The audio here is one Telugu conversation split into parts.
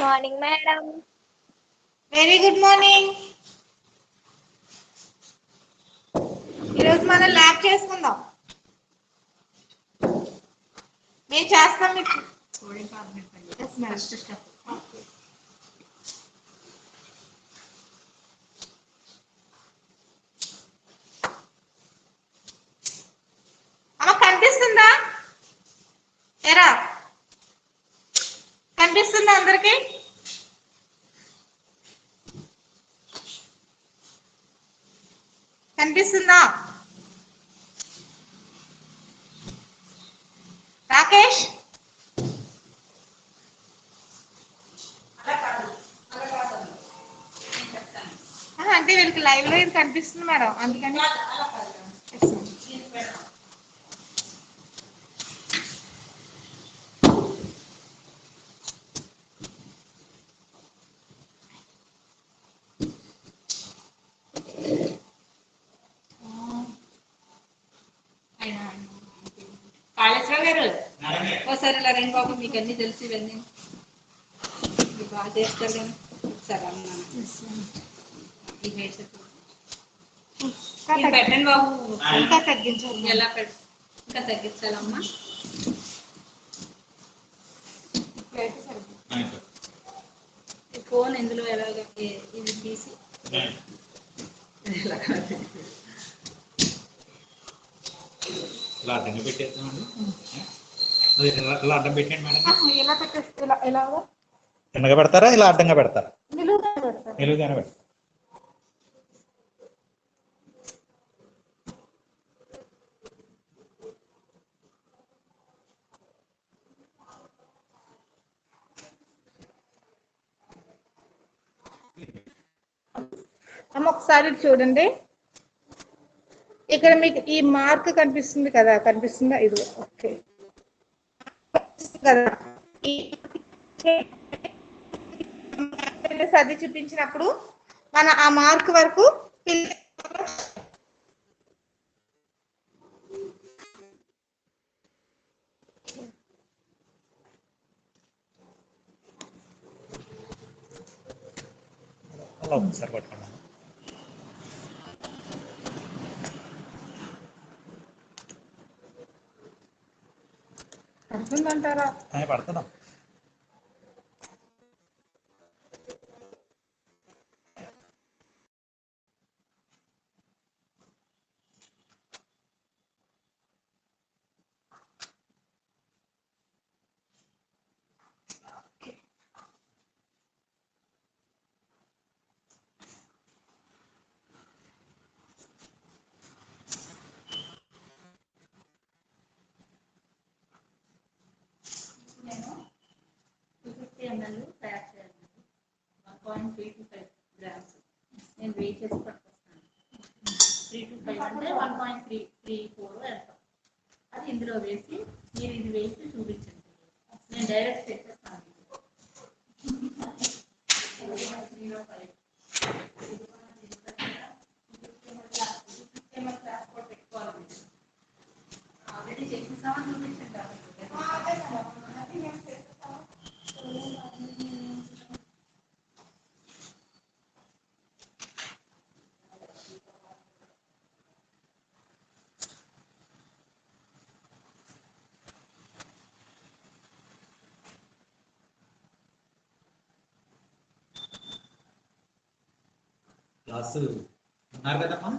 Morning madam. Very good morning. ఈరోజు మనం ల్యాబ్ చేసుకుందాం. మేము చేస్తాం మీకు. అమ్మ కనిపిస్తుందా? ఎరా కనిపిస్తుందా అందరికి? కనిపిస్తుందా? రాకేష్ అంటే వీళ్ళకి లైవ్ లో ఇది కనిపిస్తుంది మేడం, అందుకని కాళేశ్వర గారు ఒకసారి ఇలా రండి బాబు, మీకు అన్ని తెలిసి ఇవన్నీ మీరు బాగా చేస్తారు కానీ ఒకసారి అన్నాను పెట్టండి బాబు. ఇంకా తగ్గించాలి. ఎలా ఇంకా తగ్గించాలమ్మా. ఫోన్ ఎందులో ఎలాగ ఇది తీసి ఇలా అడ్డంగా పెట్టేస్తామండి. ఇలా అడ్డం పెట్టండి మేడం. ఎలా పెట్టేస్తే ఎలాగో చిన్నగా పెడతారా, ఇలా అడ్డంగా పెడతారా? నిలువుగానే పెడతారు. నిలువుగానే పెడతారు. అమ్మ ఒకసారి చూడండి, ఇక్కడ మీకు ఈ మార్క్ కనిపిస్తుంది కదా, కనిపిస్తుందా? ఇది ఓకే కదా. అది చూపించినప్పుడు మన ఆ మార్క్ వరకు అలా ఒకసారి పట్టుకున్నాను. పడుతుందంటారా? పడుతున్నాం. నేను 250 ml తయారు చేయాలి. 1.325 grams. నేను వెయిట్ చేసి పట్టుకొస్తాను. 325 అంటే 1.334 వేస్తాం. అది ఇందులో వేసి మీరు ఇది వేసి చూపించండి. నేను డైరెక్ట్ చేసేస్తాను. 305 ఆల్రెడీ చేసేసామని చూపించండి. క్లాసు ఉన్నారు కదమ్మా.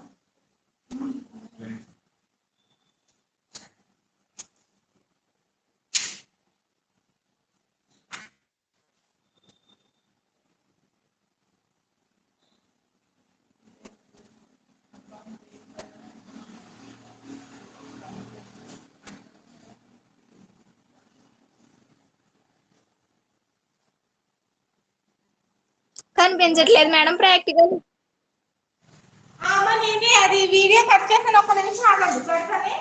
కనిపించట్లేదు మేడం ప్రాక్టికల్. అది వీడియో కట్ చేసిన ఒక్క నిమిషం ఆగండి. పెడతానే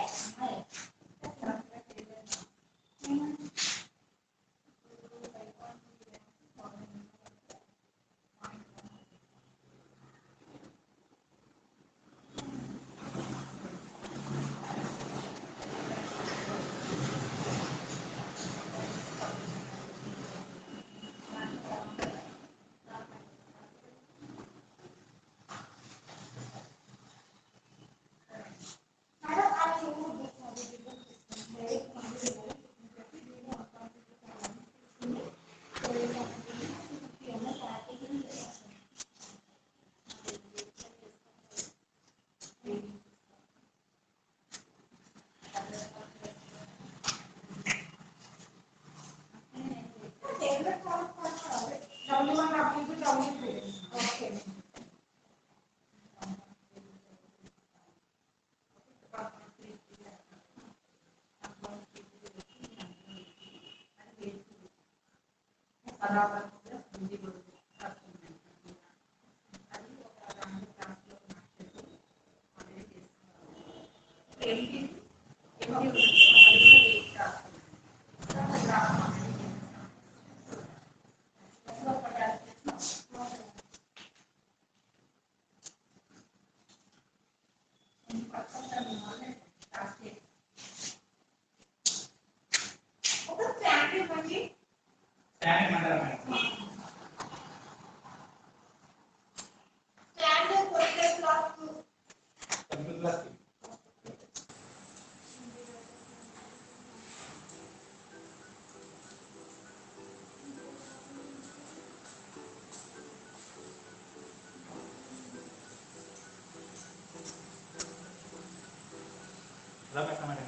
ఇలా పెట్టమండి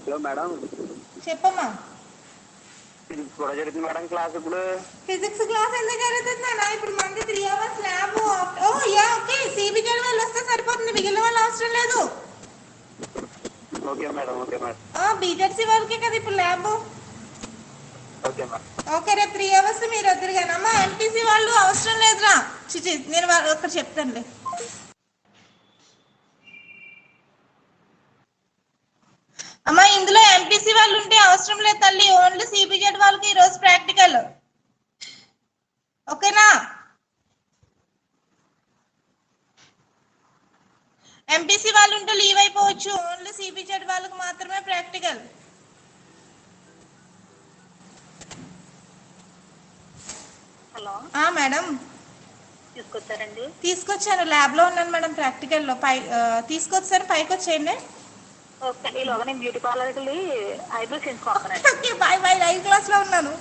హలో మేడం, చెప్పమ్మా. ఫిజిక్స్ కూడా జరుగుతుంది మేడం క్లాస్ ఇప్పుడు. ఫిజిక్స్ క్లాస్ ఎందుకు జరుగుతుంది నాన్న? ఇప్పుడు మంది 3 hours ల్యాబ్. ఓ యా ఓకే, సిబిజెడ్ వాళ్ళు వస్తే సరిపోతుంది, మిగిలిన వాళ్ళు అవసరం లేదు. Okay madam, okay madam. BZC వాళ్ళకే కదా ఇప్పుడు ల్యాబ్. Okay madam. ఓకే, రేపు 3 hours మీరు వద్దరు కానీ అమ్మా ఎంపీసీ వాళ్ళు అవసరం లేదురా. చిచి, నేను ఒకటి చెప్తానులే. అమ్మా ఇందులో ఎంపీసీ వాళ్ళు ఉంటే అవసరం లేదు తల్లి, ఓన్లీ సిబిజెడ్ వాళ్ళకి ఈరోజు ప్రాక్టికల్. ఓకేనా? ఎంపీసీ వాళ్ళు ఉంటే లీవ్ అయిపోవచ్చు, ఓన్లీ సిబిజెడ్ వాళ్ళకి మాత్రమే ప్రాక్టికల్. హలో మేడం తీసుకొచ్చారండి? తీసుకొచ్చాను, ల్యాబ్ లో ఉన్నాను మేడం. ప్రాక్టికల్ లో తీసుకొచ్చాను, పైకి వచ్చేయండి. ఓకే, ఈలోగా నేను బ్యూటీ పార్లర్కి వెళ్ళి ఐబ్రో చేయించుకుంటానండి. Okay, bye bye. 9th class లో ఉన్నాను.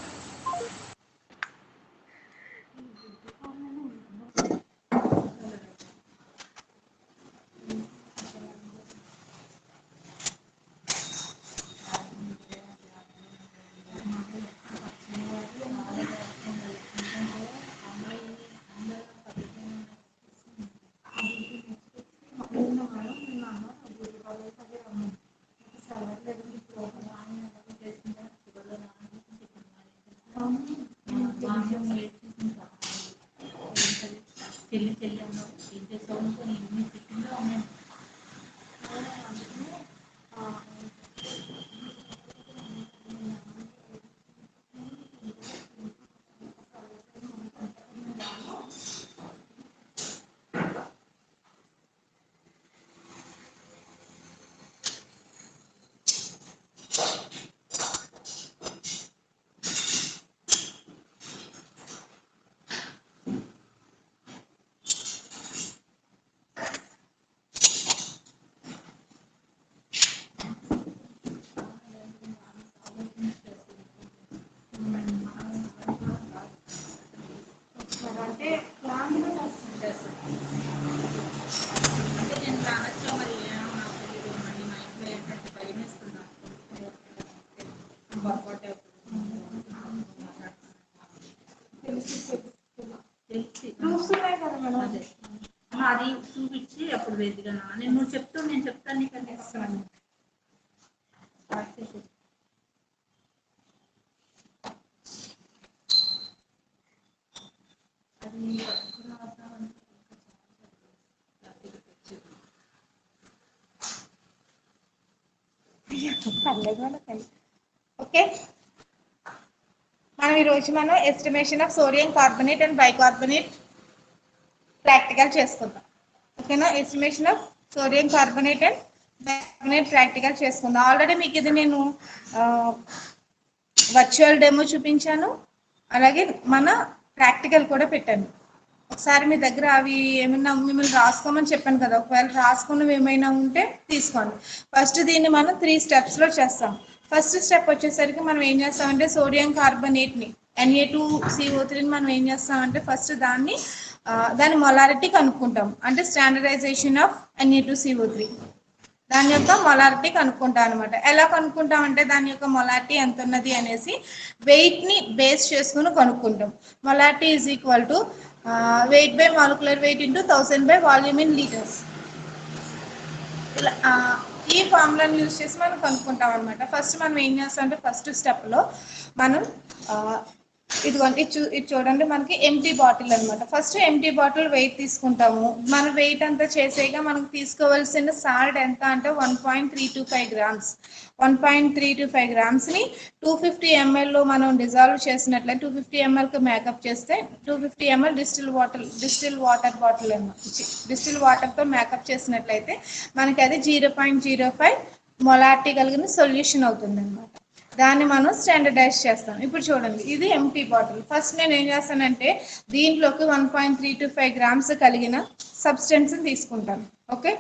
అది చూపించి అప్పుడు వేదిగా నేను నువ్వు చెప్తూ నేను చెప్తాను నీకంటే ఇస్తాను. ఓకే, మనం ఈరోజు estimation of sodium carbonate and bicarbonate practical చేసుకుందాం. ఓకేనా? Estimation of sodium carbonate and bicarbonate practical చేసుకుందాం. ఆల్రెడీ మీకు ఇది నేను వర్చువల్ డెమో చూపించాను, అలాగే మన ప్రాక్టికల్ కూడా పెట్టాను. ఒకసారి మీ దగ్గర అవి ఏమైనా మిమ్మల్ని రాసుకోమని చెప్పాను కదా, ఒకవేళ రాసుకున్నవి ఏమైనా ఉంటే తీసుకోండి. ఫస్ట్ దీన్ని మనం 3 steps లో చేస్తాం. ఫస్ట్ స్టెప్ వచ్చేసరికి మనం ఏం చేస్తామంటే సోడియం కార్బోనేట్ని Na2CO3ని మనం ఏం చేస్తామంటే ఫస్ట్ దాని మొలారిటీ కనుక్కుంటాం, అంటే స్టాండర్డైజేషన్ ఆఫ్ Na2CO3. దాని యొక్క మొలారిటీ కనుక్కుంటాం అనమాట. ఎలా కనుక్కుంటాం అంటే దాని యొక్క మొలారిటీ ఎంత ఉన్నది అనేసి వెయిట్ని బేస్ చేసుకుని కనుక్కుంటాం. Molarity is equal to weight by molecular weight into 1000 by volume in litres. ఇలా ఈ ఫార్ములాని యూజ్ చేసి మనం కనుక్కుంటాం అనమాట. ఫస్ట్ మనం ఏం చేస్తాం అంటే ఫస్ట్ స్టెప్లో మనం ఇదిగోండి ఇది చూడండి, మనకి ఎంటీ బాటిల్ అనమాట. ఫస్ట్ ఎంటీ బాటిల్ వెయిట్ తీసుకుంటాము. మన వెయిట్ అంతా చేసేగా మనకు తీసుకోవాల్సిన సాల్ట్ ఎంత అంటే 1.325 గ్రామ్స్. 1.325 గ్రామ్స్ని 250 ml మనం డిజాల్వ్ చేసినట్లయితే 250 mlకి మేకప్ చేస్తే 250 ml డిస్టిల్ వాటర్తో మేకప్ చేసినట్లయితే మనకి అది 0.05 మొలారిటీ కలిగిన సొల్యూషన్ అవుతుంది అనమాట. దాన్ని మనం స్టాండర్డైజ్ చేస్తాం. ఇప్పుడు చూడండి, ఇది ఎంటీ బాటిల్. ఫస్ట్ నేను ఏం చేస్తానంటే దీంట్లోకి 1.325 గ్రామ్స్ కలిగిన సబ్స్టెన్స్ తీసుకుంటాను. ఓకే,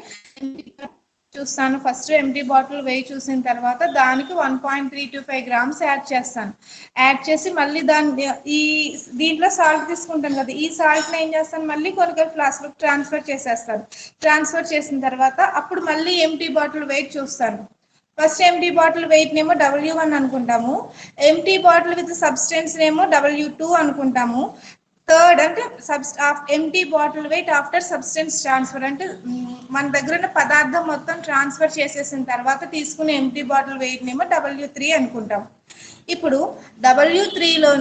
చూస్తాను. ఫస్ట్ ఎంటీ బాటిల్ వెయిట్ చూసిన తర్వాత దానికి 1.325 గ్రామ్స్ యాడ్ చేస్తాను. యాడ్ చేసి మళ్ళీ దీంట్లో సాల్ట్ తీసుకుంటాను కదా, ఈ సాల్ట్ని ఏం చేస్తాను మళ్ళీ కొనికల్ ఫ్లాస్క్లో ట్రాన్స్ఫర్ చేసేస్తాను. ట్రాన్స్ఫర్ చేసిన తర్వాత అప్పుడు మళ్ళీ ఎంటీ బాటిల్ వెయిట్ చూస్తాను. ఫస్ట్ ఎంటీ బాటిల్ వెయిట్ నేమో W1 అనుకుంటాము. ఎంటీ బాటిల్ విత్ సబ్స్టెన్స్ నేమో W2 అనుకుంటాము. థర్డ్ అంటే empty bottle weight after substance transfer అంటే మన దగ్గర ఉన్న పదార్థం మొత్తం ట్రాన్స్ఫర్ చేసేసిన తర్వాత తీసుకునే ఎంటీ బాటిల్ వెయిట్ నేమో W3 అనుకుంటాం. ఇప్పుడు W2లో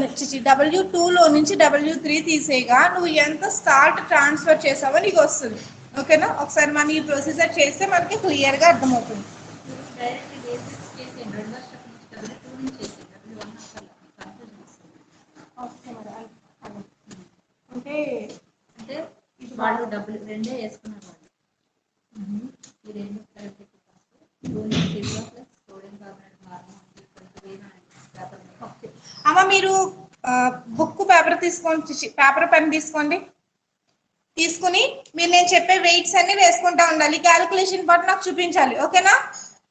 నుంచి W3 తీసేగా నువ్వు ఎంత సాల్ట్ ట్రాన్స్ఫర్ చేసావో నీకు వస్తుంది. ఓకేనా, ఒకసారి మనం ఈ ప్రొసీజర్ చేస్తే మనకి క్లియర్గా అర్థమవుతుంది. డైరెక్ట్ బేసిక్స్ చేసేయండి. రెండో స్టెప్ నుంచి W2 నుంచి చేసేయండి. W1 కన్ఫ్యూజన్ వస్తుంది. అంటే ఇది వాళ్ళు డబ్బులు రెండే వేసుకున్నారు వాళ్ళు. ఈ రెండు కలిపి సోడియం కార్బోనేట్ అమ్మ మీరు బుక్ పేపర్ పెన్ తీసుకోండి. తీసుకుని మీరు నేను చెప్పే వెయిట్స్ అన్ని వేసుకుంటా ఉండాలి. క్యాలిక్యులేషన్ పార్ట్ నాకు చూపించాలి. ఓకేనా,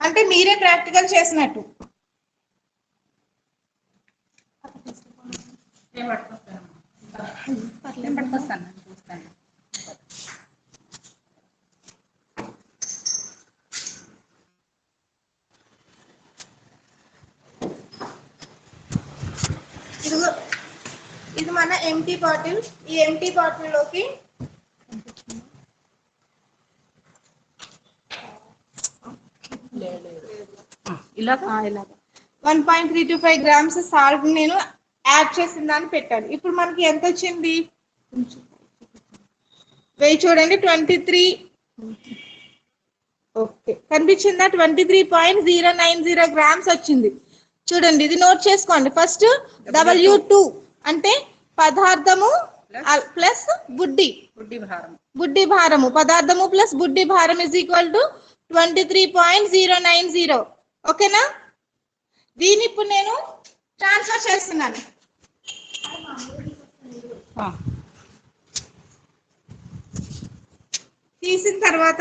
అంటే మీరే ప్రాక్టికల్ చేసినట్టు. ఇది మన ఎంటీ బాటిల్. ఈ ఎంటీ బాటిల్లోకి ఇలాగా 1.325 గ్రామ్స్ సాల్ట్ నేను యాడ్ చేసిన దాన్ని పెట్టాను. ఇప్పుడు మనకి ఎంత వచ్చింది వెయిట్ చూడండి, 23. ఓకే, కనిపించిందా? 23.090 గ్రామ్స్ వచ్చింది. చూడండి, ఇది నోట్ చేసుకోండి. ఫస్ట్ W2 అంటే పదార్థము ప్లస్ బుడ్డి భారము. పదార్థము ప్లస్ బుడ్డి భారం ఇజ్ ఈక్వల్ టు 23.090. ఓకేనా, దీన్ని ఇప్పుడు నేను ట్రాన్స్ఫర్ చేస్తున్నాను. తీసిన తర్వాత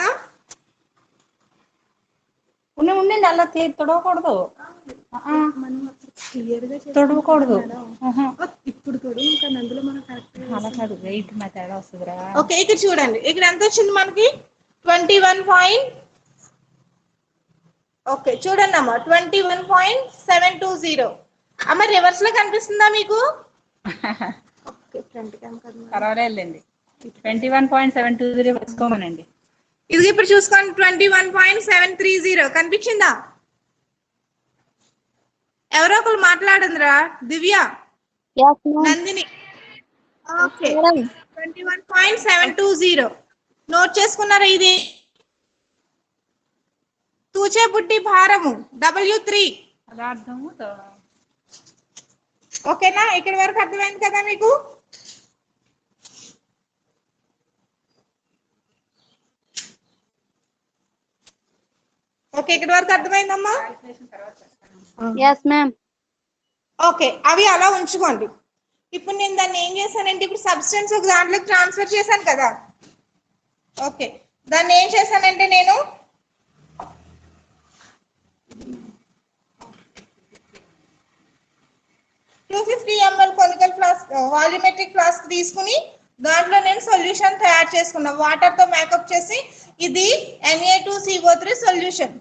ఉండండి, అలా తొడవకూడదు, తొడవకూడదు. ఇప్పుడు అందులో మనం అలా కాదు, వెయిట్ మా తేడా వస్తుందిరా. ఓకే, ఇక్కడ చూడండి, ఇక్కడ ఎంత వచ్చింది మనకి 21. ఓకే చూడండి అమ్మ, 21.720. అమ్మ రివర్స్ లో కనిపిస్తుందా మీకు? పర్వాలేదండి, 21.720 వేసుకోమనండి. ఇది ఇప్పుడు చూసుకోండి, 21.730 కనిపించిందా? ఎవరో ఒకరు మాట్లాడండిరా. దివ్య, నందిని. ఓకే, 21.720 నోట్ చేసుకున్నారా? ఇది తూచే బుడ్డి భారము W3 పదార్థము. ఓకేనా, ఇక్కడి వరకు అర్థమైంది కదా మీకు? ఓకే, ఇక్కడి వరకు అర్థమైందమ్మా? yes ma'am. ఓకే, అవి అలా ఉంచుకోండి. ఇప్పుడు నేను దాన్ని ఏం చేశానంటే ఇప్పుడు సబ్స్టెన్స్ ఒక దాంట్లోకి ట్రాన్స్ఫర్ చేశాను కదా. ఓకే, దాన్ని ఏం చేశానంటే నేను 250 ml conical flask volumetric flask తీసుకుని దాంట్లో నేను సొల్యూషన్ తయారు చేసుకున్నా. వాటర్ తో మేకప్ చేసి ఇది Na2CO3 సొల్యూషన్.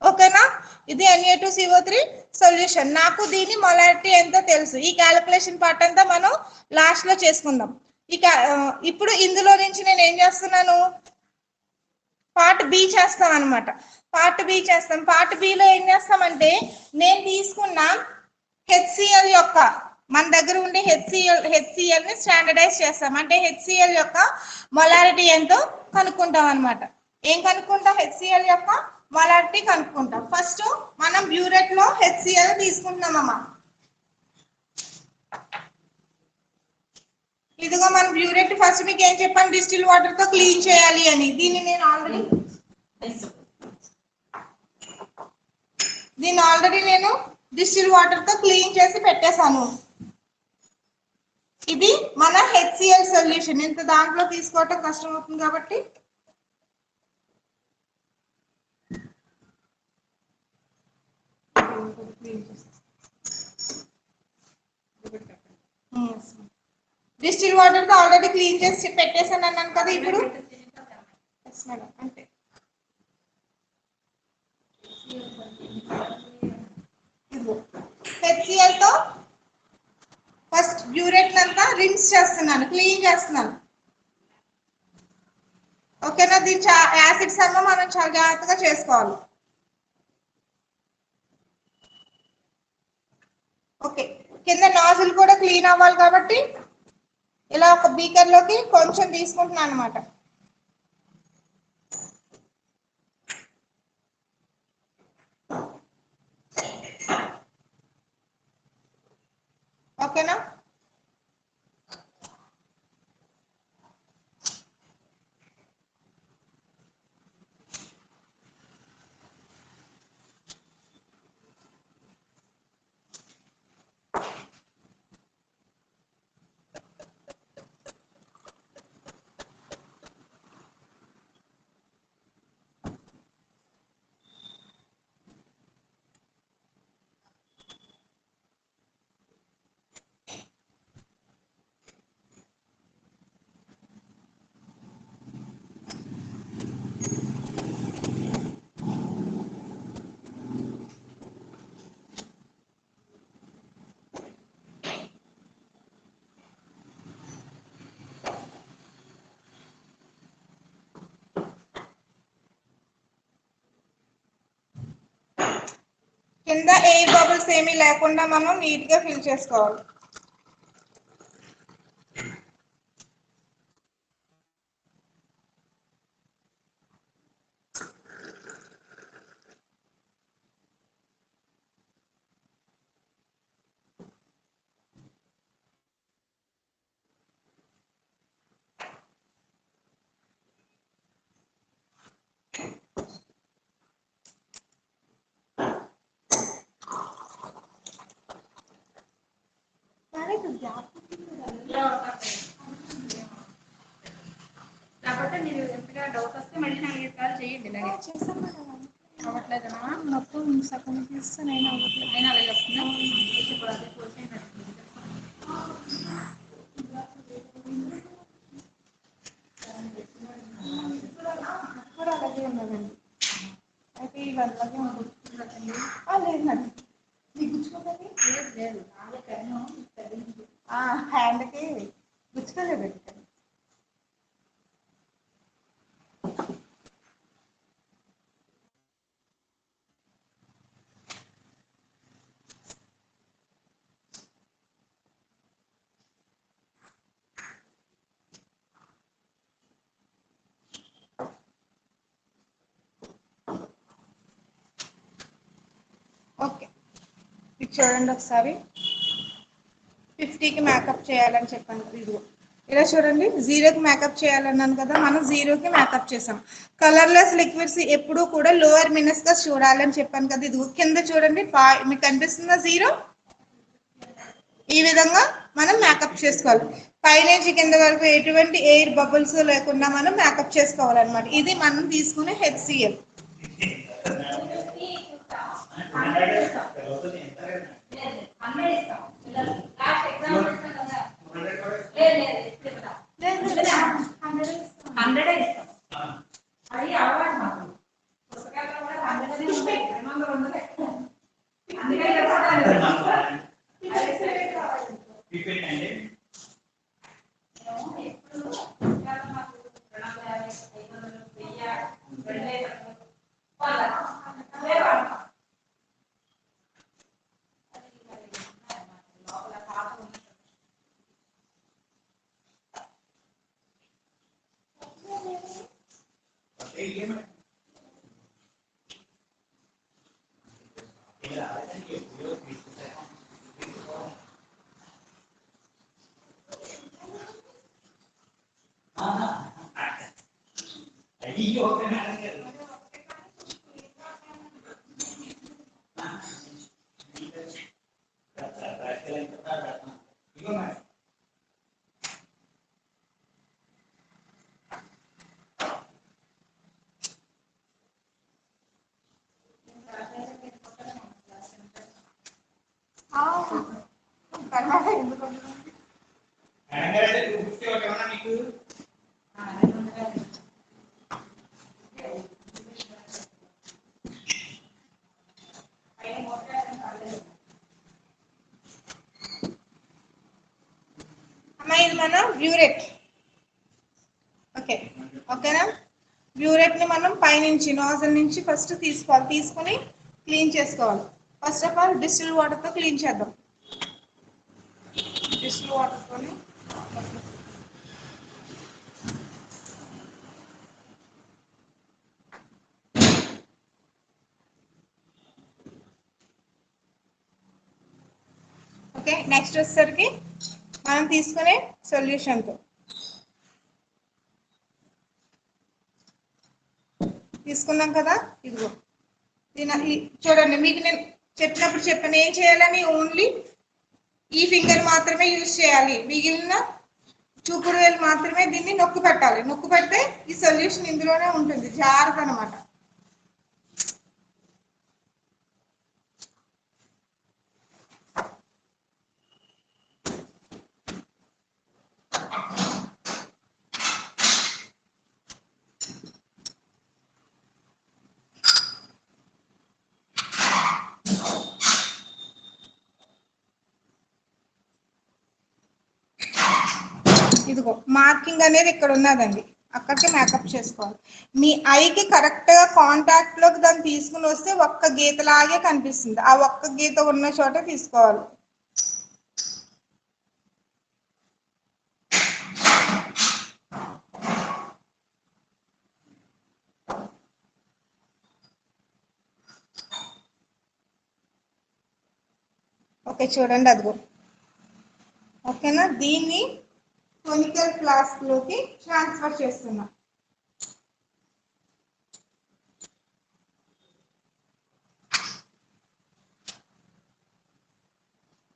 ఓకేనా, ఇది Na2CO3 సొల్యూషన్. నాకు దీని మొలారిటీ ఎంతో తెలుసు. ఈ క్యాలిక్యులేషన్ పార్ట్ అంతా మనం లాస్ట్ లో చేసుకుందాం. ఇక ఇప్పుడు ఇందులో నుంచి నేను ఏం చేస్తున్నాను, పార్ట్ బి చేస్తాం అనమాట. పార్ట్ బి చేస్తాం. పార్ట్ బిలో ఏం చేస్తామంటే నేను తీసుకున్న HCl యొక్క, మన దగ్గర ఉండే HCl ని స్టాండర్డైజ్ చేస్తాం. అంటే HCl యొక్క మొలారిటీ ఎంతో కనుక్కుంటాం అనమాట. ఏం కనుక్కుంటాం, HCl యొక్క మొలారిటీ కనుక్కుంటాం. ఫస్ట్ మనం బ్యూరెట్ లో HCl తీసుకుంటున్నామమ్మా. ఇదిగో మన బ్యూరెట్ ఫస్ట్ మీకు ఏం చెప్పాను, డిస్టిల్ వాటర్ తో క్లీన్ చేయాలి అని. దీన్ని నేను ఆల్రెడీ డిస్టిల్ వాటర్ తో క్లీన్ చేసి పెట్టేశాను. ఇది మన HCl సొల్యూషన్. ఇంత దాంట్లో తీసుకోవటం కష్టం అవుతుంది కాబట్టి డిస్టిల్ వాటర్ తో ఆల్రెడీ క్లీన్ చేసి పెట్టేసాను అన్నాను కదా. ఇప్పుడు అంటే HCl తో ఫస్ట్ బ్యూరెట్ అంతా రిన్స్ చేస్తున్నాను, క్లీన్ చేస్తున్నాను. ఓకేనా, దీని యాసిడ్స్ అన్నా మనం చాలా జాగ్రత్తగా చేసుకోవాలి. ఓకే, కింద నాజిల్ కూడా క్లీన్ అవ్వాలి కాబట్టి ఇలా ఒక బీకర్ లోకి కొంచెం తీసుకుంటున్నాను అనమాట. ఓకేనా, కింద ఎయిర్ బబుల్స్ ఏమీ లేకుండా మనం నీట్ గా ఫిల్ చేసుకోవాలి. కాబట్టి మీరు ఎంతగా డౌట్ వస్తే మళ్ళీ 4 సార్లు చేయండి. ఇలాగే అవ్వట్లేదనా, మొత్తం సగం తీస్తే నేను అవ్వట్లేదు. అయినా అలాగే వస్తుందా? ఇప్పుడు అదే కోసేయండి. కూడా అలాగే ఉన్నదండి. అయితే ఇవన్నీ ఉంటుంది. లేదండి, మీకు గుచ్చుకోదండి. లేదు హ్యాండ్కి గుచ్చుకోలేదు. ఓకే, ఇది చూడండి ఒకసారి. 50కి మేకప్ చేయాలని చెప్పాను కదా. ఇదిగో ఇలా చూడండి, 0కి మేకప్ చేయాలన్నాను కదా, మనం 0కి మేకప్ చేసాం. కలర్లెస్ లిక్విడ్స్ ఎప్పుడు కూడా లోవర్ మినస్ గా చూడాలని చెప్పాను కదా. ఇదిగో కింద చూడండి, మీకు కనిపిస్తుందా 0? ఈ విధంగా మనం మేకప్ చేసుకోవాలి. పైనుంచి కింద వరకు ఎటువంటి ఎయిర్ బబుల్స్ లేకుండా మనం మేకప్ చేసుకోవాలన్నమాట. ఇది మనం తీసుకునే HCl. అది అమ్మా ఇది మన బ్యూరెట్. ఓకేనా? బ్యూరెట్ ని మనం పైనుంచి నాజిల్ నుంచి ఫస్ట్ తీసుకోవాలి. తీసుకొని క్లీన్ చేసుకోవాలి. First of all distil water తో క్లీన్ చేద్దాం. డిస్టిల్ వాటర్ తోని ఓకే. నెక్స్ట్ వచ్చేసరికి మనం తీసుకునే సొల్యూషన్తో తీసుకున్నాం కదా, ఇదిగో దీని చూడండి. మీకు నేను చెప్పినప్పుడు చెప్పాను ఏం చేయాలని. ఓన్లీ ఈ ఫింగర్ మాత్రమే యూజ్ చేయాలి, మిగిలిన చూపుడు వేలు మాత్రమే దీన్ని నొక్కి పెట్టాలి. నొక్కి పెడితే ఈ సొల్యూషన్ ఇందులోనే ఉంటుంది, జాగ్రత్త అనమాట. ఇదిగో మార్కింగ్ అనేది ఇక్కడ ఉన్నదండి, అక్కడికి మేకప్ చేసుకోవాలి. మీ ఐకి కరెక్ట్ గా కాంటాక్ట్ లోకి దాన్ని తీసుకుని వస్తే ఒక్క గీతలాగే కనిపిస్తుంది. ఆ ఒక్క గీత ఉన్న చోట తీసుకోవాలి. ఓకే చూడండి, అదిగో. ఓకేనా? దీన్ని కొనికల్ ఫ్లాస్క్ లోకి ట్రాన్స్ఫర్ చేస్తున్నా.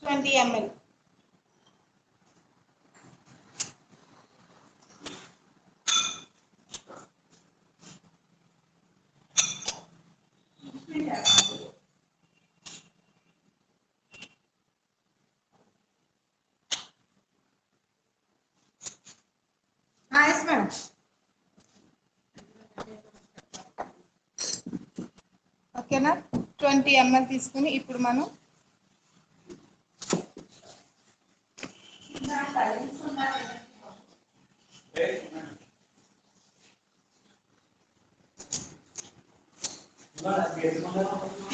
Twenty ml. Yes madam. ఓకేనా? 20 ml తీసుకుని ఇప్పుడు మనం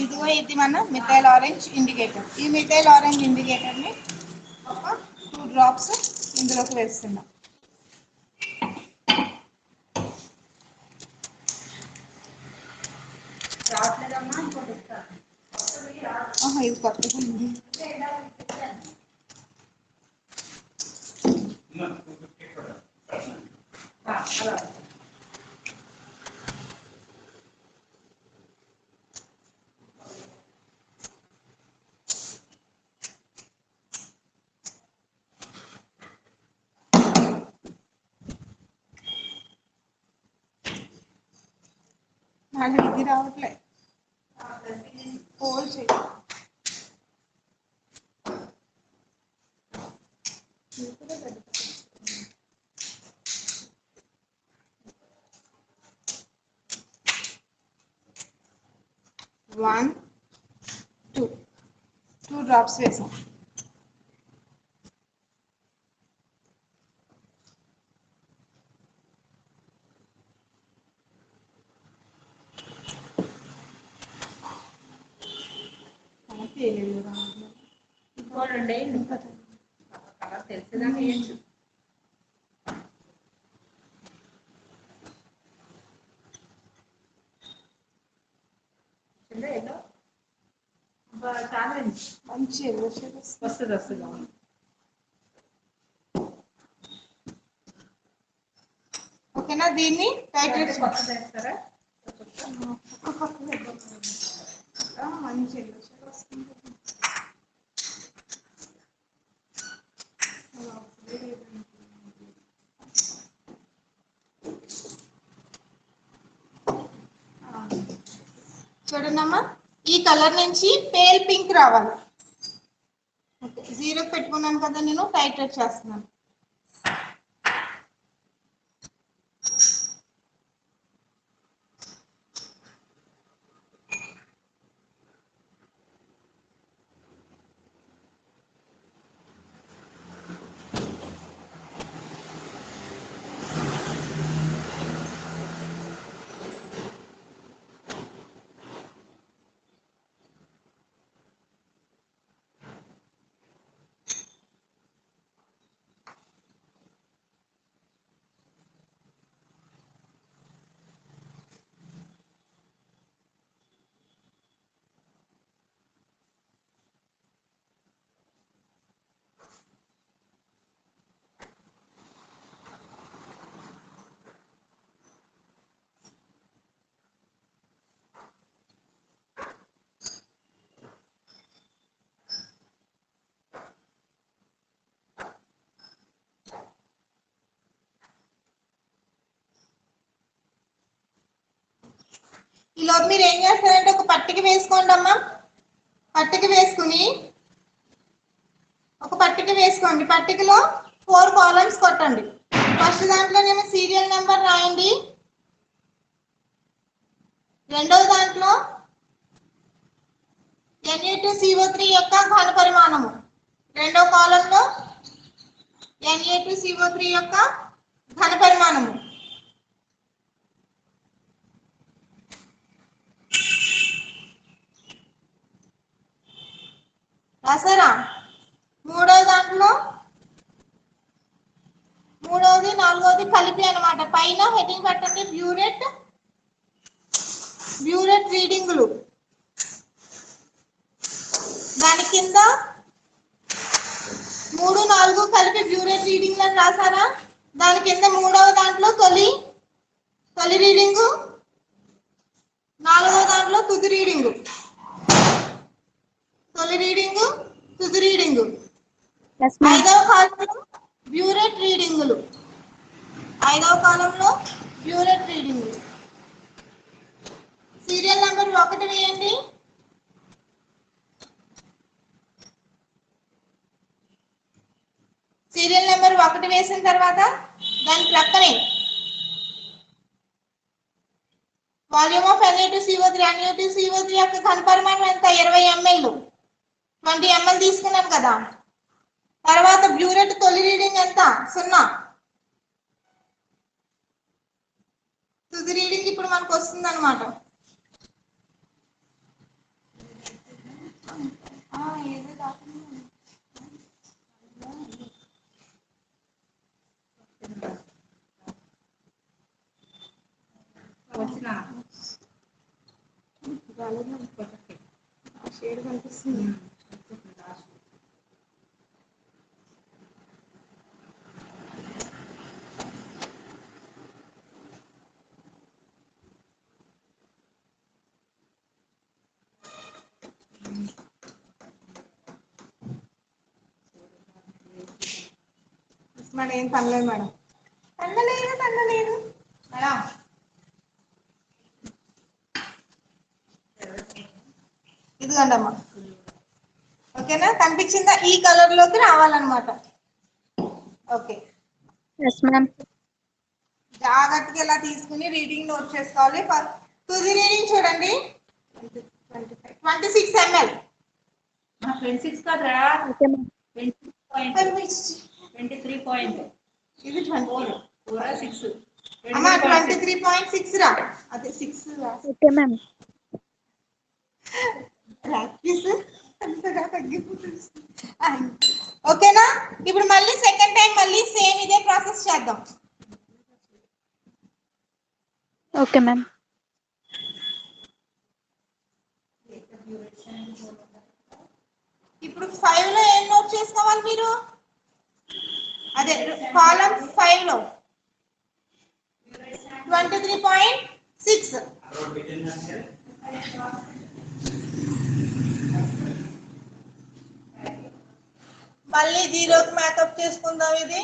ఇదిగో ఇది మన మిథైల్ ఆరెంజ్ ఇండికేటర్. ఈ మిథైల్ ఆరెంజ్ ఇండికేటర్ ని ఒక 2 డ్రాప్స్ ఇందులోకి వేస్తున్నాం. ఇది కొత్తగా ఉంది. నాకు ఇది రావట్లే. హోల్ చేయి. వన్ టూ డ్రాప్స్ వేసాం. ఇంకోటండి కలర్ తెలిసేదాకా వేయచ్చు. మంచి ఎల్లో షేడ్ వస్తుంది వస్తుంది. ఓకేనా? దీన్ని టైట్రేట్ చేస్తారా? మంచి ఎల్లో షేడ్ వస్తుంది. చూడండమ్మా, ఈ కలర్ నుంచి పేల్ పింక్ రావాలి. ఓకే, 0 పెట్టుకున్నాను కదా, నేను టైట్రేట్ చేస్తున్నాను. ఈలోపు మీరు ఏం చేస్తారంటే ఒక పట్టిక వేసుకోండి అమ్మా. పట్టిక వేసుకుని ఒక పట్టిక వేసుకోండి. పట్టికలో 4 కాలమ్స్ కొట్టండి. ఫస్ట్ దాంట్లోనేమో సీరియల్ నెంబర్ రాయండి. రెండవ దాంట్లో Na2CO3 యొక్క ఘన పరిమాణము. రెండవ కాలంలో Na2CO3 యొక్క ఘన పరిమాణము. రాసారా? మూడవ దాంట్లో మూడవది నాలుగవది కలిపి అన్నమాట. పైన హెడ్డింగ్ పెట్టండి బ్యూరెట్ రీడింగులు. దాని కింద 3, 4 కలిపి బ్యూరెట్ రీడింగ్ అని రాసారా? దాని కింద మూడవ దాంట్లో తొలి రీడింగు, నాలుగవ దాంట్లో తుది రీడింగు. తొలి రీడింగు, తుది రీడింగు. ఐదవ కాలంలో బ్యూరెట్ రీడింగులు. సీరియల్ నెంబర్ 1 వేయండి. సీరియల్ నెంబర్ 1 వేసిన తర్వాత దాని ప్రక్కనే వాల్యూమ్ ఆఫ్ Na2CO3 యొక్క ఘన పరిమాణం ఎంత? 20 ml. 20 ml తీసుకున్నాం కదా. తర్వాత బ్యూరెట్ తొలి రీడింగ్ ఎంత? 0. తుది రీడింగ్ ఇప్పుడు మనకు వస్తుంది అనమాట. వచ్చినా షేడ్ కనిపిస్తుంది. మేడం ఏం తనలేదు మేడం. తనలేదు మేడం. ఇదిగోండి అమ్మా. ఓకేనా? కనిపించిందా? ఈ కలర్ లోకి రావాలన్నమాట. ఓకే, జాగ్రత్తగా ఇలా తీసుకుని రీడింగ్ నోట్ చేసుకోవాలి. తుది రీడింగ్ చూడండి, 26 ml. 26 కాదురా, 23 పాయింట్. ఇది 24. 6 అమ్మా 23.6 రా. అదే 6 రా. ప్రాక్టీస్ అంతగా తగ్గిపోతుంది. ఓకేనా? ఇప్పుడు మళ్ళీ సెకండ్ టైం మళ్ళీ సేమ్ ఇదే ప్రాసెస్ చేద్దాం. Okay ma'am. ఇప్పుడు 5 లో ఏం నోట్ చేసుకోవాలి మీరు? అదే కాలం 5 లో 23.6. మళ్ళీ జీరోకి మ్యాకప్ చేసుకుందాం ఇది.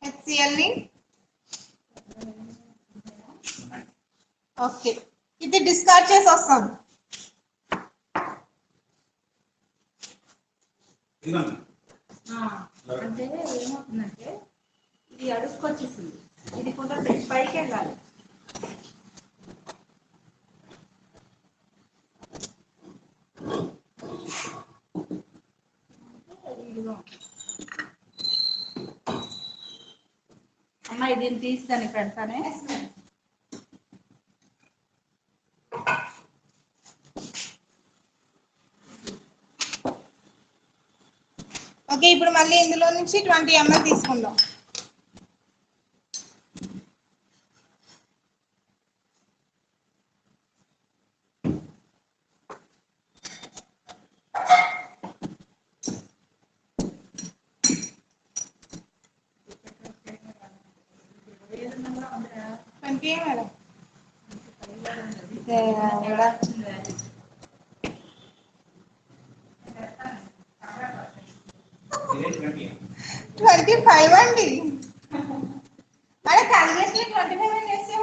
HCl ని ఓకే, ఇది డిస్కార్డ్ చేసి వస్తాం. అంటే ఏమవుతుందంటే ఇది అడుక్కొచ్చేసింది, ఇది కూడా పైకి వెళ్ళాలి. అమ్మాయి దీన్ని తీస్తాను పెడతానే. ఓకే, ఇప్పుడు మళ్ళీ ఇందులో నుంచి 20 ml తీసుకుందాం. మేడం 25 అండి. అదే క్యాలిక్యులేషన్ 25 అని చేస్తే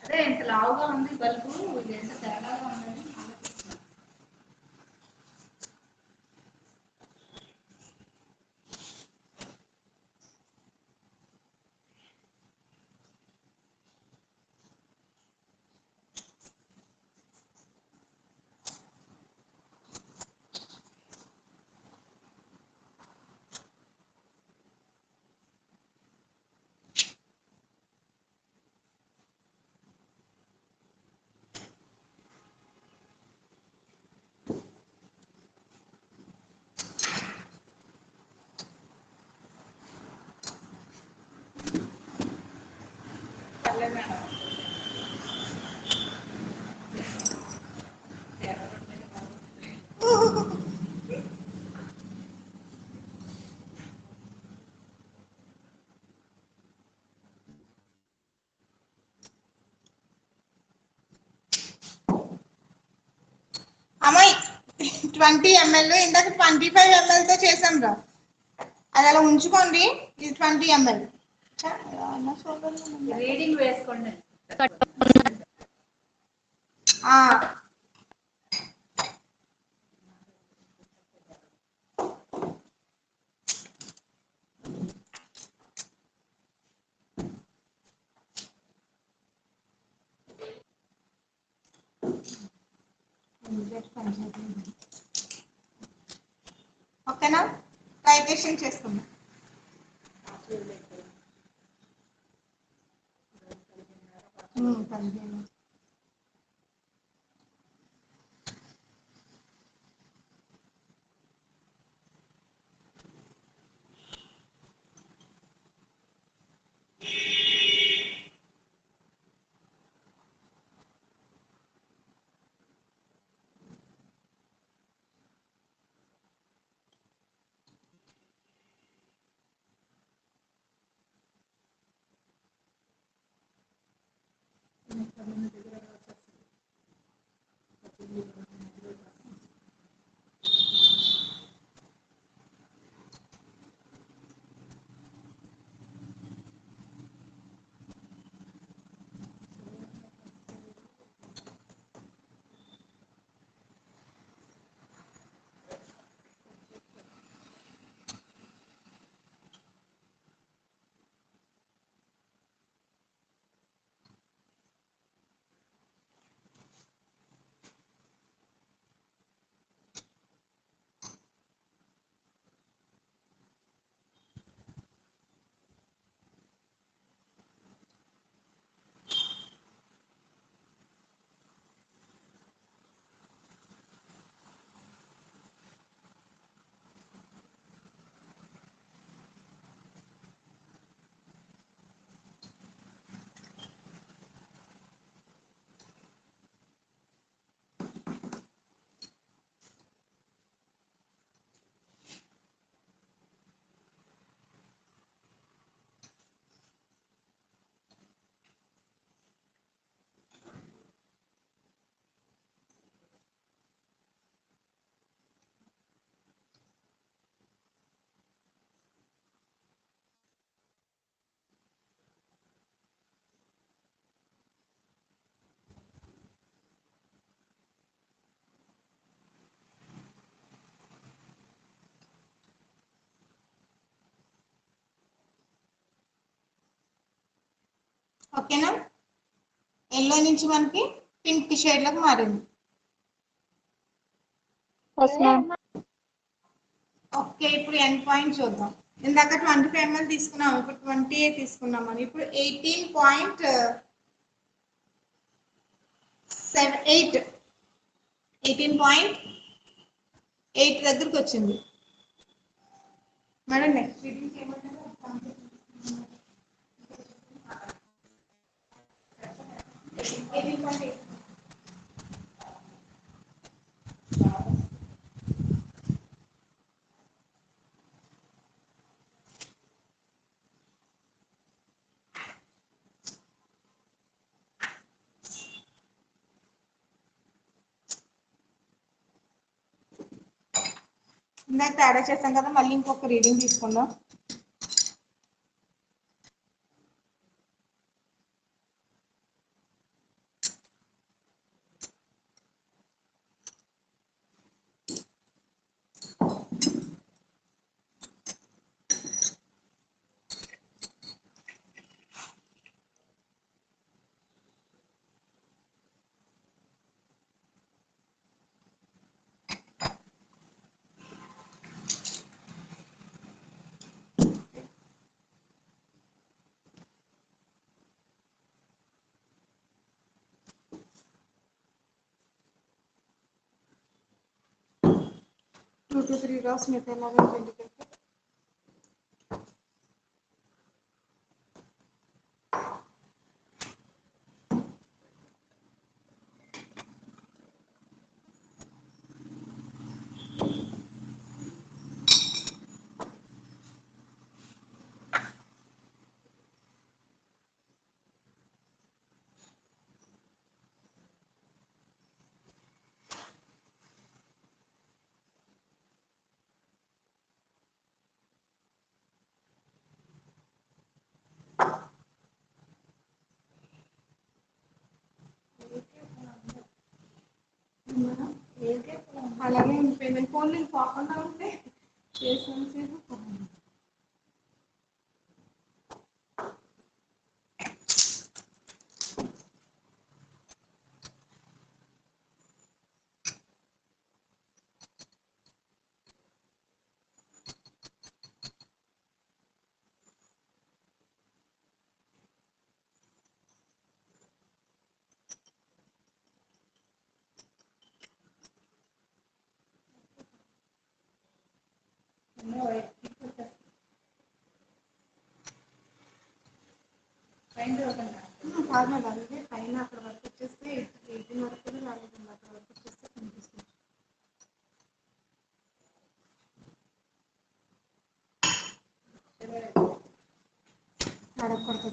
అదే ఇంత లావుగా ఉంది బల్బు, ఇది ఎంత తేడాగా ఉందని ఆలోచిస్తున్నాను. అమ్మాయి 20 ml, ఇందాక 25 ml తో చేసాం రా, అది అలా ఉంచుకోండి. ఇది 20 ml. రీడింగ్ వేసుకోండి. ఓకేనా, టైట్రేషన్ చేసుకుందాం. ఓకేనా? ఎల్లో నుంచి మనకి పింక్ షేడ్ లోకి మారింది. ఓకే, ఇప్పుడు ఎండ్ పాయింట్ చూద్దాం. ఇందాక 25 ml తీసుకున్నాం, ఇప్పుడు 20 తీసుకున్నాం మనం. ఇప్పుడు 18.8 దగ్గరకు వచ్చింది మేడం. నెక్స్ట్ రీడింగ్ ఏమంటారు? 18.8. ఇందాక తేడా చేస్తాం కదా, మళ్ళీ ఇంకొక రీడింగ్ తీసుకుందాం. టూ టు త్రీ డ్రాప్స్ మిగతా అలాగే ఉండిపోయింది. ఫోన్ నేను పోకుండా ఉంటే చేసాను. కాదు మేడం, అందుకే పైన అక్కడ వరకు వచ్చేస్తే 18 వరకు కూడా రాలేదండి. అక్కడ వరకు వచ్చేస్తే కనిపిస్తుంది. అడగకూడదు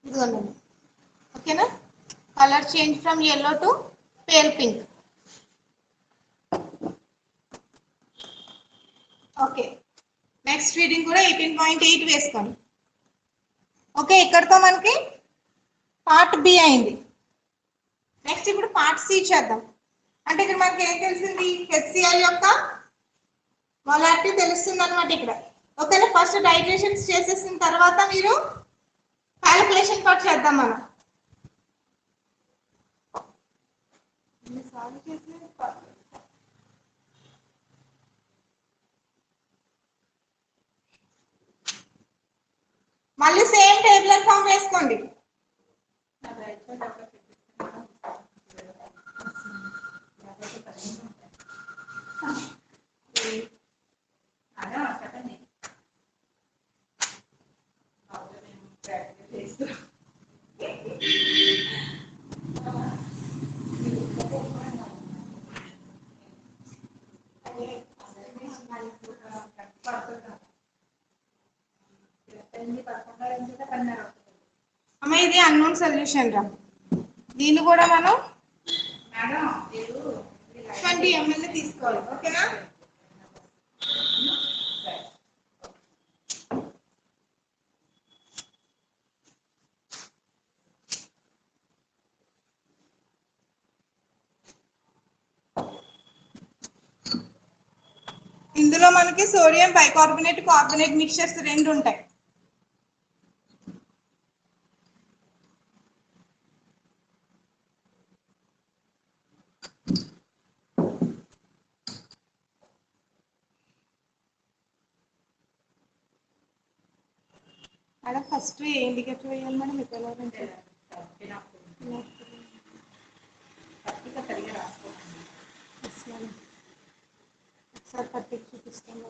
ఇదిగోండి. ఓకేనా? Colour change from yellow to pale pink. Okay, next reading కూడా 18.8 వేసుకోండి. ఓకే, ఇక్కడతో మనకి పార్ట్ బి అయింది. నెక్స్ట్ ఇప్పుడు పార్ట్ సి చేద్దాం. అంటే ఇక్కడ మనకి ఏం తెలిసింది? HCl యొక్క మొలారిటీ తెలుస్తుంది అనమాట ఇక్కడ. ఓకేనా? ఫస్ట్ డైజెషన్స్ చేసేసిన తర్వాత మీరు క్యాలిక్యులేషన్ పార్ట్ చేద్దాం మనం. ఎన్నిసార్లు చేసినా మళ్ళీ సేమ్ టేబులర్ ఫామ్ వేసుకోండి. అమ్మ ఇది అన్నోన్ సొల్యూషన్ రా. దీన్ని కూడా మనం 20 ml తీసుకోవాలి. ఓకేనా? ఇందులో మనకి సోడియం బైకార్బోనేట్ కార్బోనేట్ మిక్చర్స్ రెండు ఉంటాయి. మేడం ఫస్ట్ ఏ ఇండికేటర్ వేయాలి మేడం? ఇక్కడ ఒకసారి పట్టికి చూపిస్తాను.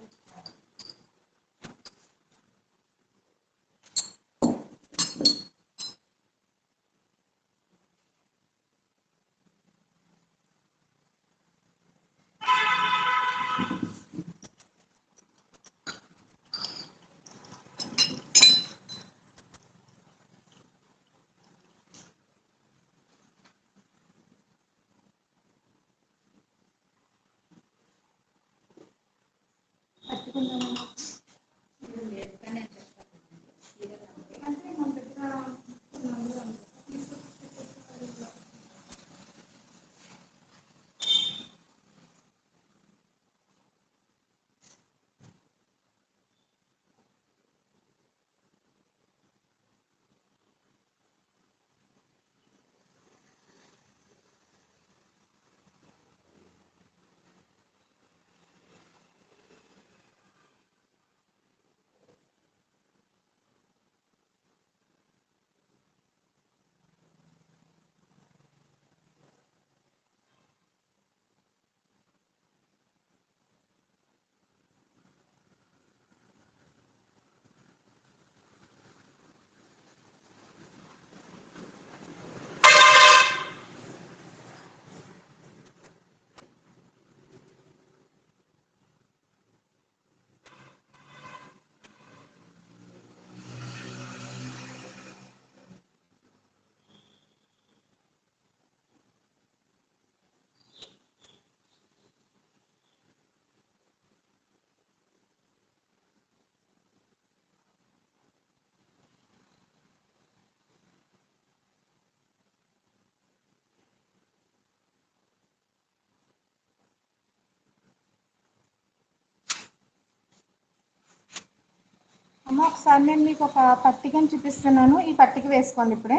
అమ్మ ఒకసారి నేను మీకు ఒక పట్టికను చూపిస్తున్నాను. ఈ పట్టిక వేసుకోండి. ఇప్పుడే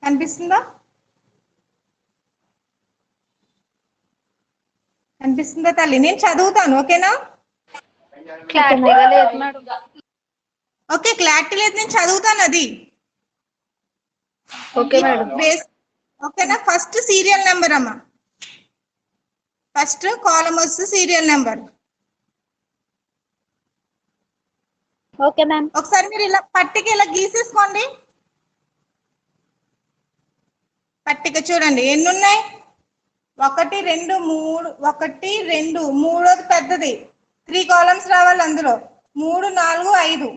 కనిపిస్తుందా? కనిపిస్తుందా తల్లి? నేను చదువుతాను. ఓకేనా? క్లారిటీగా లేదు మేడం. ఓకే, క్లారిటీ లేదు, నేను చదువుతాను. అది ఓకే మేడం. ఓకేనా? ఫస్ట్ సీరియల్ నెంబర్ అమ్మ. ఫస్ట్ కాలమ్ వస్తుంది సీరియల్ నెంబర్. Okay ma'am. ఒకసారి మీరు ఇలా పట్టిక ఇలా గీసేసుకోండి. పట్టిక చూడండి ఎన్ని ఉన్నాయి. 1 2 3 1 2 మూడోది పెద్దది 3 కాలమ్స్ రావాలి. అందులో 3 4 5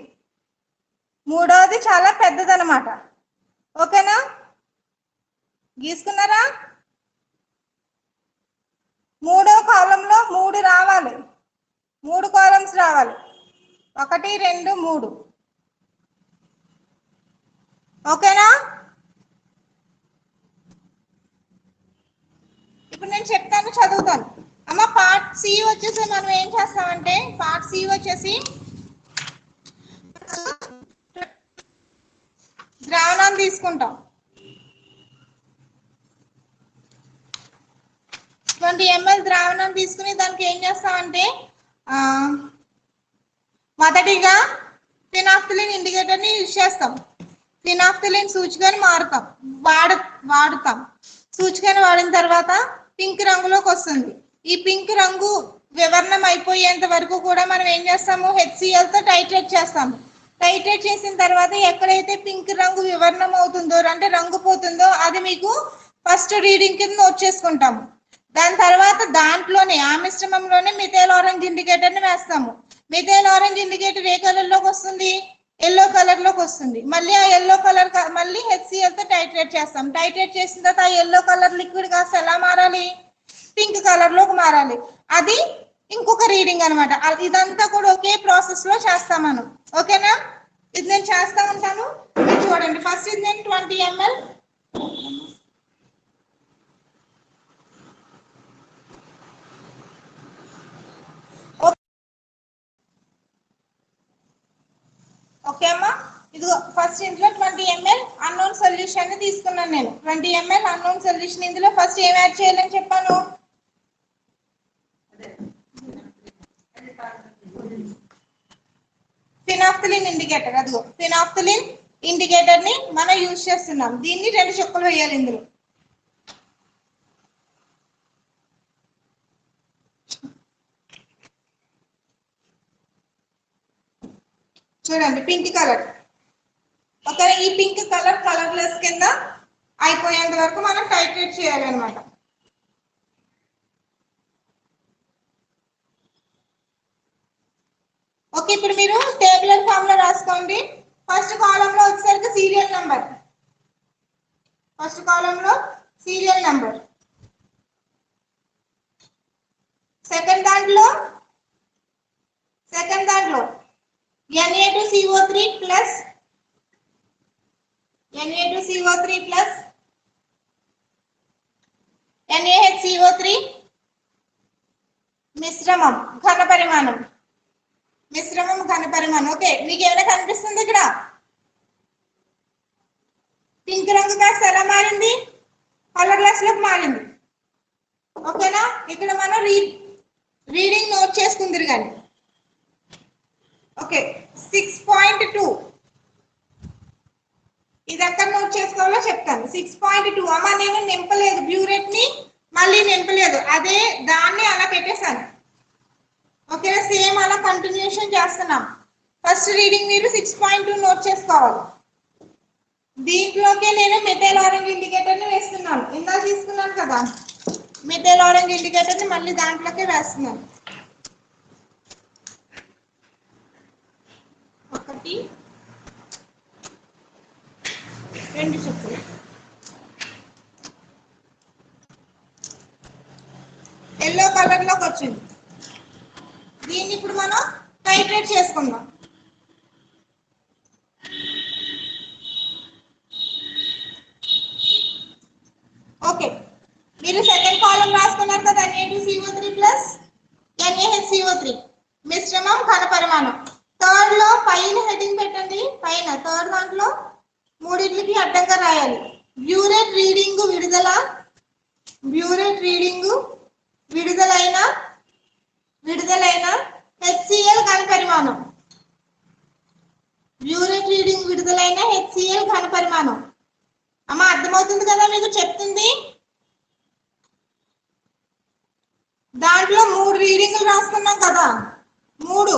మూడోది చాలా పెద్దది అన్నమాట. ఓకేనా? గీసుకున్నారా? మూడో కాలంలో 3 రావాలి. 3 కాలమ్స్ రావాలి. 1 2 3. ఓకేనా? ఇప్పుడు నేను చెప్తాను, చదువుతాను. అమ్మ పార్ట్ సి వచ్చేసి మనం ఏం చేస్తామంటే పార్ట్ సి వచ్చేసి ద్రావణాన్ని తీసుకుంటాం. 20 ml ద్రావణం తీసుకుని దానికి ఏం చేస్తామంటే మొదటిగా ఫినాఫ్థలిన్ ఇండికేటర్ ని యూజ్ చేస్తాం. ఫినాఫ్థలిన్ సూచికని వాడుతాం. సూచికని వాడిన తర్వాత పింక్ రంగులోకి వస్తుంది. ఈ పింక్ రంగు వివరణం అయిపోయేంత వరకు కూడా మనం ఏం చేస్తాము, HCl తో టైట్రేట్ చేస్తాము. టైట్రేట్ చేసిన తర్వాత ఎక్కడైతే పింక్ రంగు వివరణం అవుతుందో అంటే రంగు పోతుందో అది మీకు ఫస్ట్ రీడింగ్ కింద నోట్ చేసుకుంటాము. దాని తర్వాత దాంట్లోనే ఆ మిశ్రమంలోనే మిథైల్ ఆరెంజ్ ఇండికేటర్ ని వేస్తాము. మిథైల్ ఆరెంజ్ ఇండికేటర్ ఏ కలర్ లోకి వస్తుంది, ఎల్లో కలర్ లోకి వస్తుంది. మళ్ళీ ఆ ఎల్లో కలర్ మళ్ళీ HCl తో టైట్రేట్ చేస్తాం. టైట్రేట్ చేసిన తర్వాత ఆ ఎల్లో కలర్ లిక్విడ్ కాస్త ఎలా మారాలి, పింక్ కలర్ లోకి మారాలి. అది ఇంకొక రీడింగ్ అనమాట. ఇదంతా కూడా ఒకే ప్రాసెస్ లో చేస్తాం మనం. ఓకేనా, ఇది నేను చేస్తా ఉంటాను, మీరు చూడండి. ఫస్ట్ ఇది నేను 20 ml ఓకే అమ్మా. ఇది ఫస్ట్ ఇందులో 20 ml అన్నోన్ సొల్యూషన్ ని తీసుకున్నాను నేను. 20 ml అన్నోన్ సొల్యూషన్. ఇందులో ఫస్ట్ ఏం యాడ్ చేయాలని చెప్పాను, ఫినాఫ్థలిన్ ఇండికేటర్. అదిగో ఫినాఫ్థలిన్ ఇండికేటర్ ని మనం యూజ్ చేస్తున్నాం. దీన్ని 2 చుక్కలు వేయాలి ఇందులో. చూడండి పింక్ కలర్. ఓకే, ఈ పింక్ కలర్ కలర్లెస్ కింద అయిపోయేంత వరకు మనం టైట్రేట్ చేయాలన్నమాట. ఓకే, ఇప్పుడు మీరు టేబులర్ ఫామ్ లో రాసుకోండి. ఫస్ట్ కాలం లో వచ్చేసరికి సీరియల్ నంబర్. ఫస్ట్ కాలం లో సీరియల్ నంబర్. సెకండ్ దాంట్లో Na2CO3 ప్లస్ NaHCO3 మిశ్రమం ఘన పరిమాణం. ఓకే, మీకు ఏమైనా కనిపిస్తుంది ఇక్కడ? పింక్ రంగు కాస్త ఎలా మారింది, కలర్లెస్ లోకి మారింది. ఓకేనా, ఇక్కడ మనం రీడింగ్ నోట్ చేసుకుందరు కానీ. ఓకే, 6.2 ఇది ఎక్కడ నోట్ చేసుకోవాలో చెప్తాను. 6.2 అమ్మ నేను నింపలేదు, బ్యూరేట్ ని మళ్ళీ నింపలేదు, అదే దాన్ని అలా పెట్టేశాను. ఓకేనా, సేమ్ అలా కంటిన్యూషన్ చేస్తున్నాం. ఫస్ట్ రీడింగ్ మీరు 6.2 నోట్ చేసుకోవాలి. దీంట్లోకి నేను మిథైల్ ఆరెంజ్ ఇండికేటర్ ని వేస్తున్నాను. ఇందా తీసుకున్నాను కదా మిథైల్ ఆరెంజ్ ఇండికేటర్ ని, మళ్ళీ దాంట్లోకి వేస్తున్నాను. 1 2 చుక్కలు. ఎల్లో కలర్ లోకి వచ్చింది. దీన్ని ఇప్పుడు మనం టైట్రేట్ చేసుకుందాం. ఓకే, మీరు సెకండ్ కాలం రాసుకున్నారు కదా, Na2CO3 ప్లస్ NaHCO3 మిశ్రమం ఘన పరిమాణం. థర్డ్ లో పైన హెడ్డింగ్ పెట్టండి. పైన థర్డ్ దాంట్లో మూడింటికి అడ్డంగా రాయాలి. బ్యూరేట్ రీడింగ్ విడుదలైన HCl ఘన పరిమాణం. బ్యూరేట్ రీడింగ్ విడుదలైన HCl ఘన పరిమాణం. అమ్మ అర్థమవుతుంది కదా మీకు చెప్తుంది? దాంట్లో 3 రీడింగులు రాసుకున్నాం కదా, 3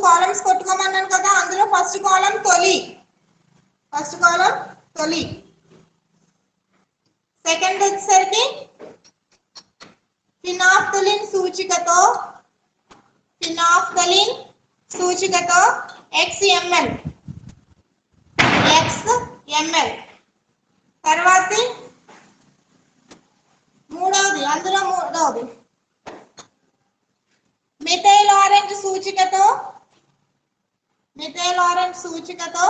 కాలమ్స్ కొట్టుకోమన్నాను కదా. అందులో ఫస్ట్ కాలం తొలి. సెకండ్ వచ్చేసరికి ఫినాఫ్థలిన్ సూచికతో XML. తర్వాత మూడవది మిథైల్ ఆరెంజ్ సూచికతో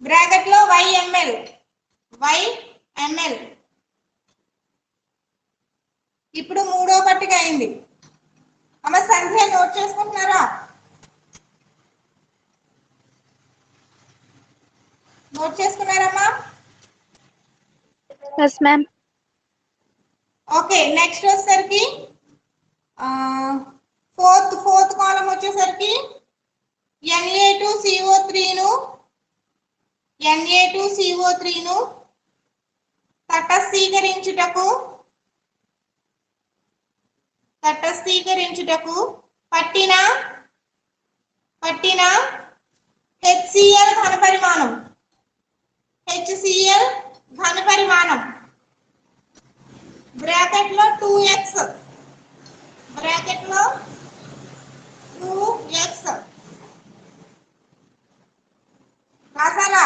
బ్రాకెట్ లో YML. ఇప్పుడు మూడో పట్టిక అయింది. అమ్మ సంఖ్య నోట్ చేసుకుంటున్నారా? నోట్ చేసుకున్నారమ్మా? Yes ma'am. ఓకే నెక్స్ట్ వచ్చేసరికి ఫోర్త్ కాలం వచ్చేసరికి Na2CO3 ను తటస్థీకరించుటకు పట్టిన HCl ఘనపరిమాణం బ్రాకెట్లో 2x రాసారా?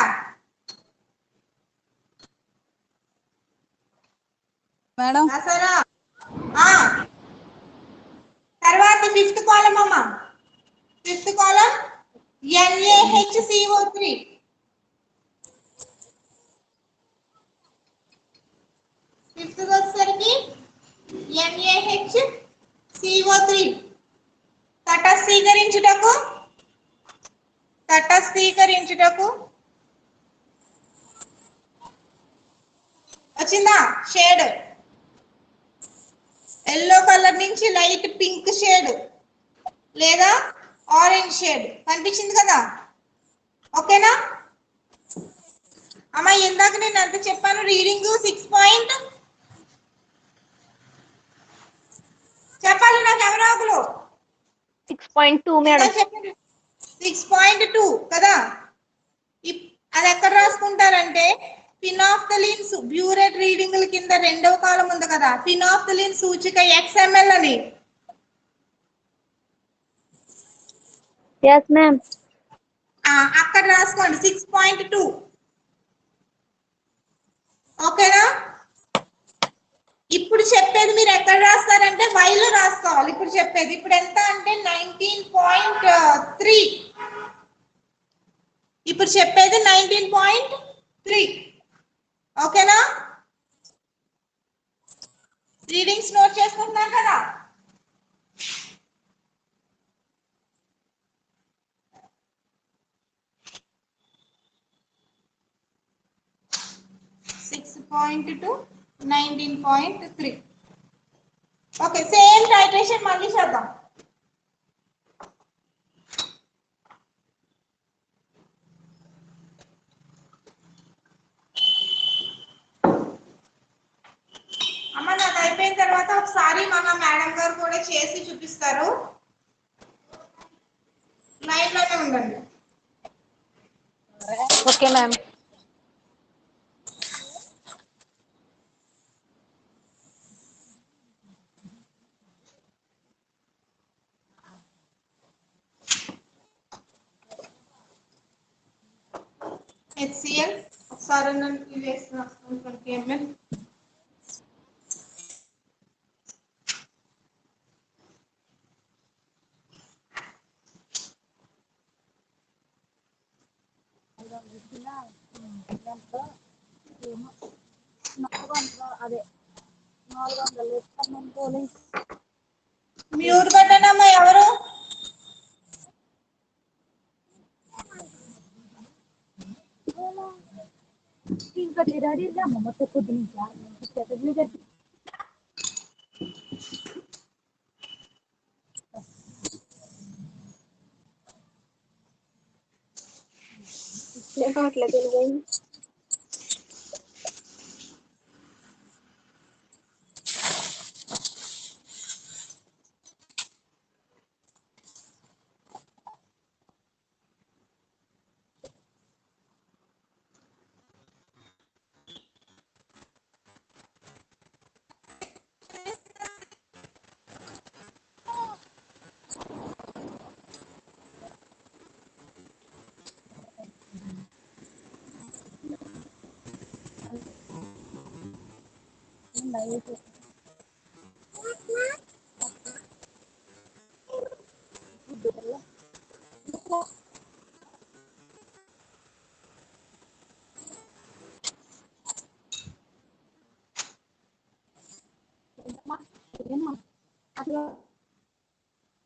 మేడం రాసారా? తర్వాత ఫిఫ్త్ కాలం అమ్మ, ఫిఫ్త్ కాలం NaHCO3 ఫిఫ్త్ వచ్చేసరికి NaHCO3 తటస్థీకరించుటకు వచ్చిందా షేడ్ ఎల్లో కలర్ నుంచి లైట్ పింక్ షేడ్ లేదా ఆరెంజ్ షేడ్ కనిపించింది కదా? ఓకేనా అమ్మా? ఇందాక నేను ఎంత చెప్పాను? రీడింగ్ 6 చెప్పాలి నాకు ఎవరో ఒకరు. 6.2 మేడం. 6.2 కదా? అది ఎక్కడ రాసుకుంటారంటే ఫినాఫ్థలిన్ బ్యూరేట్ రీడింగ్ల కింద రెండవ కాలం ఉంది కదా, ఫినాఫ్థలిన్ సూచిక XML అని. Yes ma'am. అక్కడ రాసుకోండి 6.2. ఓకేనా? ఇప్పుడు చెప్పేది మీరు ఎక్కడ రాస్తారంటే వైలో రాసుకోవాలి. ఇప్పుడు చెప్పేది ఇప్పుడు ఎంత అంటే 19.3. ఇప్పుడు చెప్పేది 19.3. ఓకేనా? రీడింగ్స్ నోట్ చేసుకుంటున్నారు కదా? .2 19.3. ఓకే సేమ్ టైట్రేషన్ మళ్ళీ చేద్దాం. అమ్మ నాకు అయిపోయిన తర్వాత ఒకసారి మన మేడం గారు కూడా చేసి చూపిస్తారు. లైన్ లోనే ఉండండి. Okay ma'am. HCl ఒకసారి ఇది వేస్తున్నా 20 ml. మ్యూట్ బటన్ అమ్మా ఎవరు?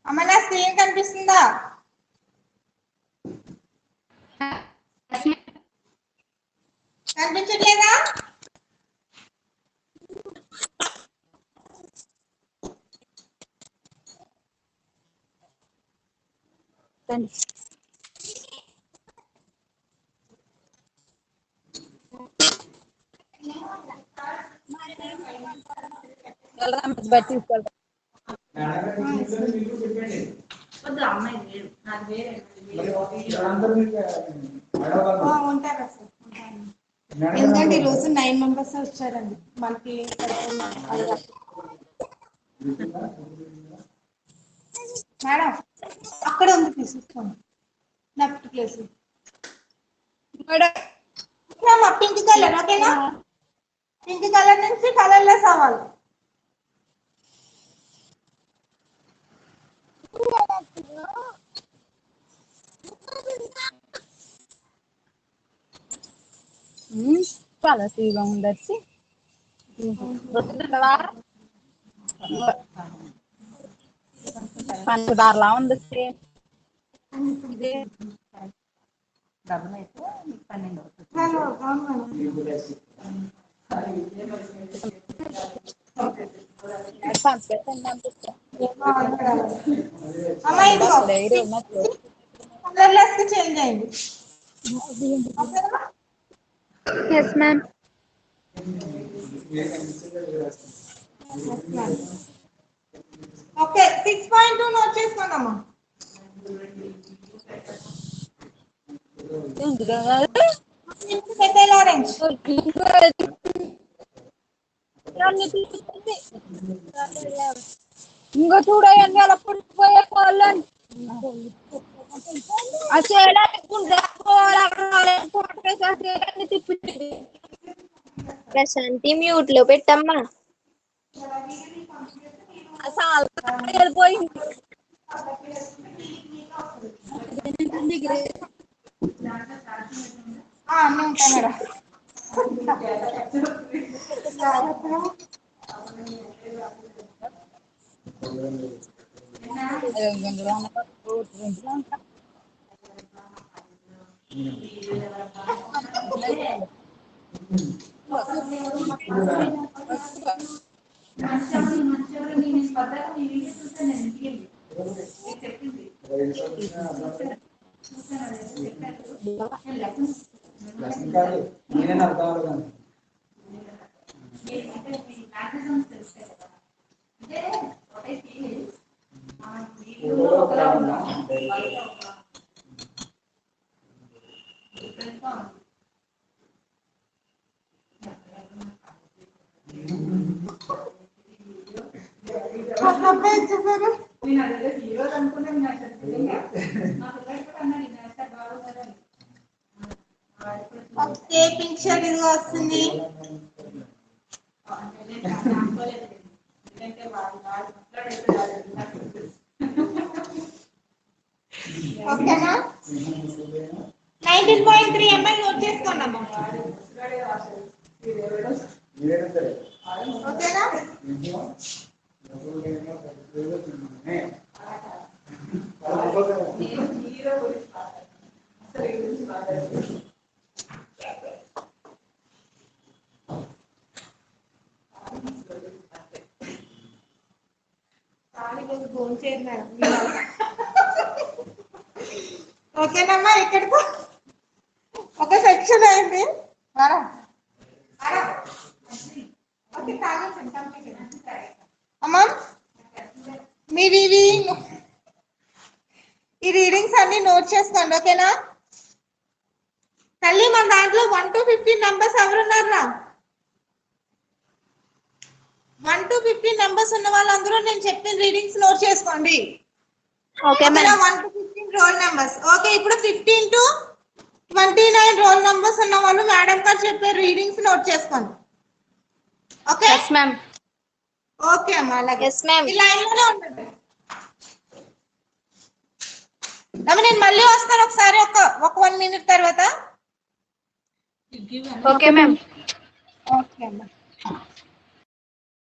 అమ్మ నా స్క్రీన్ కనిపిస్తుందా? కనిపించట్లేదా? ఎత్తండి. బట్టి తీసుకెళ్తా. వద్దు అమ్మాయి వేరు నాకు వేరే ఉంటారా సార్ ఎందుకంటే ఈరోజు 9 మెంబర్స్ వచ్చారండి మనకి మేడం అక్కడ ఉంది తీసుకోండి లెఫ్ట్ ప్లేస్ పింక్ కలర్ ఓకేనా పింక్ కలర్ నుంచి కలర్లెస్ అవ్వాలి చాలా తీగా ఉండొచ్చు పంచదారలా ఉంది డబ్బులు అయితే 12 అవుతుంది. కలర్లెస్ కి చేంజ్ అయింది ఎస్ మ్యామ్ ఓకే 6.2 నోట్ చేసుకున్నామా ఆరెంజ్ ఇంకో చూడండి అలా పుడిపోయే వాళ్ళని ప్రశాంతి మ్యూట్ లో పెట్టమ్మా పోయింది అన్నీ ఉంటాయి మేడం ఓకే పిక్చర్ ఇదిగా వస్తుంది ఓకేనా 19.3 ఎంఐ నోట్ చేసుకున్నాము ఓకేనా ఓకేనమ్మా ఇక్కడితో ఒక సెక్షన్ అయింది అమ్మా మీవి ఈ రీడింగ్స్ అన్ని నోట్ చేసుకోండి ఓకేనా తల్లి మన దాంట్లో 1 to 15 నంబర్స్ ఎవరున్నారా 1 to 15 నంబర్స్ ఉన్న వాళ్ళందరూ నేను చెప్పిన రీడింగ్స్ నోట్ చేసుకోండి okay madam 1 to 15 roll numbers okay ఇప్పుడు 15 to 29 రోల్ నంబర్స్ ఉన్న వాళ్ళు మేడం గారు చెప్పే రీడింగ్స్ నోట్ చేసుకోండి ఓకే ఎస్ మ్యామ్ ఓకే అమ్మా అలాగే ఎస్ మ్యామ్ ఈ లైన్ లోనే ఉండండి నేను మళ్ళీ వస్తాను ఒకసారి ఒక 1 minute తర్వాత ఓకే మ్యామ్ ఓకే అమ్మా